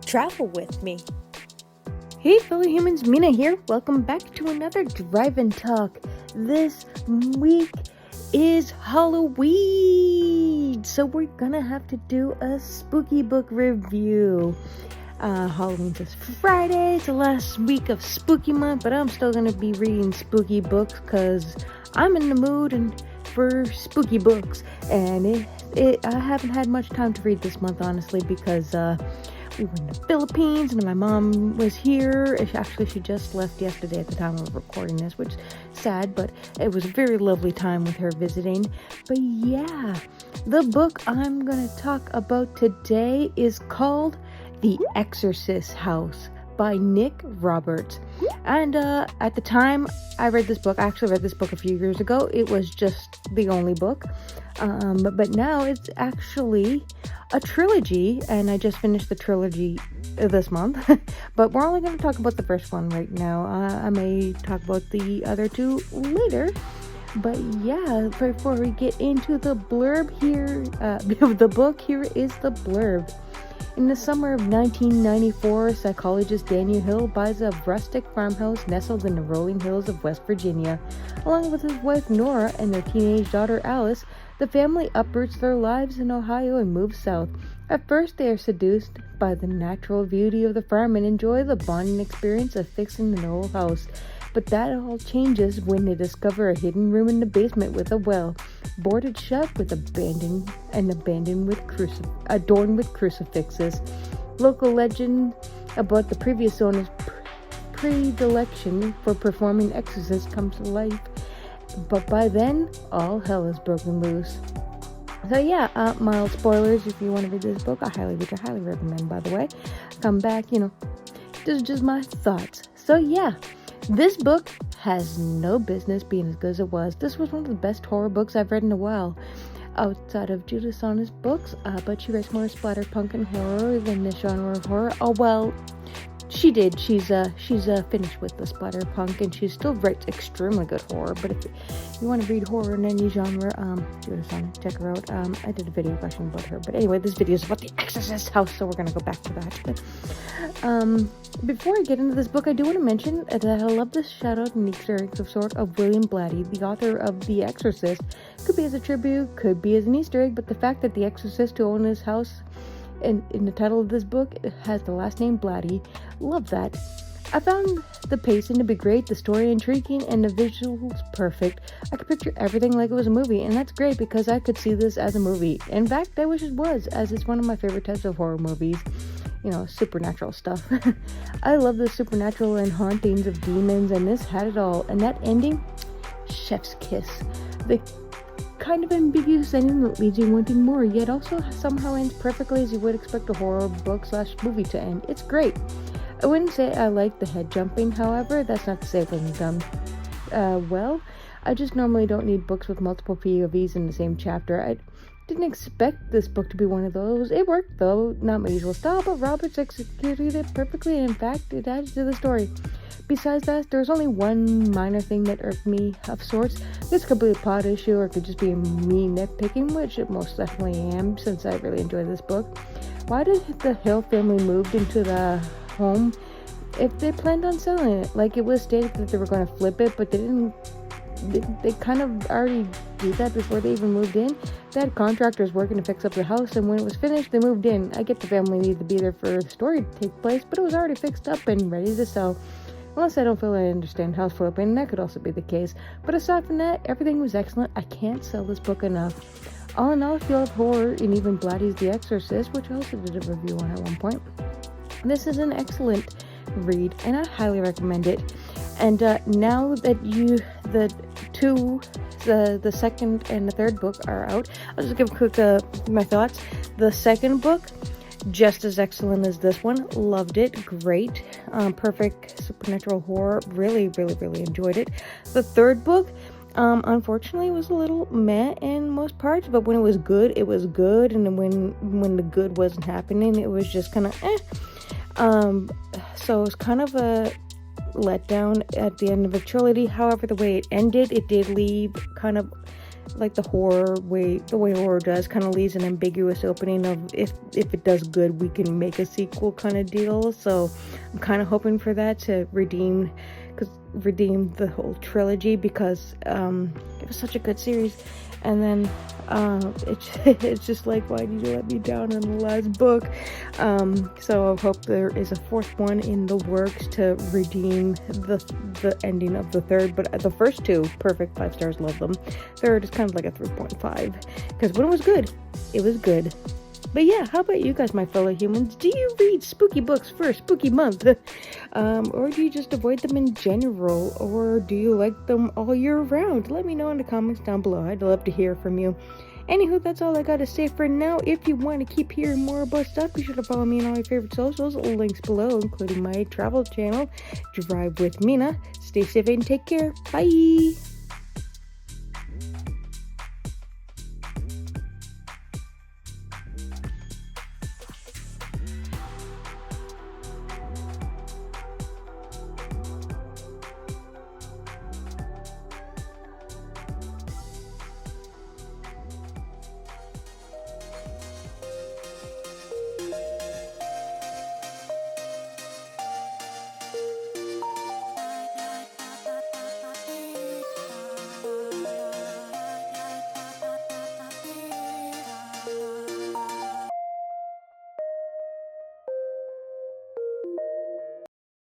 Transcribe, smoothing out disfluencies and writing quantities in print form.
travel with me. Hey fellow humans, Mina here. Welcome back to another Drive and Talk. This week is Halloween, so we're gonna have to do a spooky book review. Halloween's this Friday, it's the last week of spooky month, but I'm still gonna be reading spooky books because I'm in the mood for spooky books, and I haven't had much time to read this month, honestly, because we were in the Philippines and my mom was here. She just left yesterday at the time of recording this, which is sad, but it was a very lovely time with her visiting. But yeah, the book I'm going to talk about today is called The Exorcist House by Nick Roberts. And at the time I read this book, I actually read this book a few years ago. It was just the only book. But now it's actually a trilogy, and I just finished the trilogy this month. But we're only going to talk about the first one right now. I may talk about the other two later. But yeah, before we get into the blurb here, the book, here is the blurb. In the summer of 1994, psychologist Daniel Hill buys a rustic farmhouse nestled in the rolling hills of West Virginia. Along with his wife Nora and their teenage daughter Alice, the family uproots their lives in Ohio and moves south. At first, they are seduced by the natural beauty of the farm and enjoy the bonding experience of fixing an old house. But that all changes when they discover a hidden room in the basement with a well, boarded shut with adorned with crucifixes. Local legend about the previous owner's predilection for performing exorcisms comes to life. But by then, all hell is broken loose. So yeah, mild spoilers if you want to read this book, which I highly recommend, by the way. Come back, this is just my thoughts. So yeah, this book has no business being as good as it was. This was one of the best horror books I've read in a while, outside of Judith Sonna's books, but she writes more splatterpunk and horror than the genre of horror. Oh well, she did. She's finished with the splatterpunk, and she still writes extremely good horror. But if you want to read horror in any genre, Judith Sonna, check her out. I did a video question about her, but anyway, this video is about The Exorcist House, so we're gonna go back to that. Before I get into this book, I do want to mention that I love this shout out and Easter eggs of sort of William Blatty, the author of The Exorcist. Could be as a tribute, could be as an Easter egg, but the fact that the exorcist who owned his house in the title of this book has the last name Blatty, love that. I found the pacing to be great, the story intriguing, and the visuals perfect. I could picture everything like it was a movie, and that's great because I could see this as a movie. In fact, I wish it was, as it's one of my favorite types of horror movies. Supernatural stuff. I love the supernatural and hauntings of demons, and this had it all. And that ending, chef's kiss. The kind of ambiguous ending that leaves you wanting more, yet also somehow ends perfectly as you would expect a horror book / movie to end. It's great. I wouldn't say I like the head jumping, however. That's not to say it wasn't done well. I just normally don't need books with multiple POVs in the same chapter. I didn't expect this book to be one of those. It worked though, not my usual style, but Roberts executed it perfectly, and in fact, it added to the story. Besides that, there's only one minor thing that irked me of sorts. This could be a plot issue, or it could just be me nitpicking, which it most definitely am, since I really enjoyed this book. Why did the Hill family move into the home if they planned on selling it? Like, it was stated that they were going to flip it, but they didn't. They kind of already did that before they even moved in. They had contractors working to fix up the house, and when it was finished, they moved in. I get the family needed to be there for the story to take place, but it was already fixed up and ready to sell. Unless I don't feel I understand house flipping, that could also be the case. But aside from that, everything was excellent. I can't sell this book enough. All in all, if you love horror and even Blatty's The Exorcist, which I also did a review on at one point, this is an excellent read, and I highly recommend it. And now that the second and the third book are out, I'll just give a quick my thoughts. The second book, just as excellent as this one. Loved it. Great. Perfect supernatural horror. Really, really, really enjoyed it. The third book, unfortunately, was a little meh in most parts, but when it was good, it was good. And then when the good wasn't happening, it was just kind of so it was kind of a letdown at the end of a trilogy. However, the way it ended, it did leave kind of like the way horror does, kind of leaves an ambiguous opening of if it does good, we can make a sequel kind of deal. So I'm kind of hoping for that to redeem the whole trilogy, because it was such a good series. And then it's just like, why did you let me down in the last book? So I hope there is a fourth one in the works to redeem the ending of the third. But the first two, perfect, 5 stars, love them. Third is kind of like a 3.5, because when it was good, it was good. But yeah, how about you guys, my fellow humans? Do you read spooky books for a spooky month? Or do you just avoid them in general? Or do you like them all year round? Let me know in the comments down below. I'd love to hear from you. Anywho, that's all I gotta say for now. If you want to keep hearing more about stuff, be sure to follow me on all my favorite socials. Links below, including my travel channel, Drive with Mina. Stay safe and take care. Bye!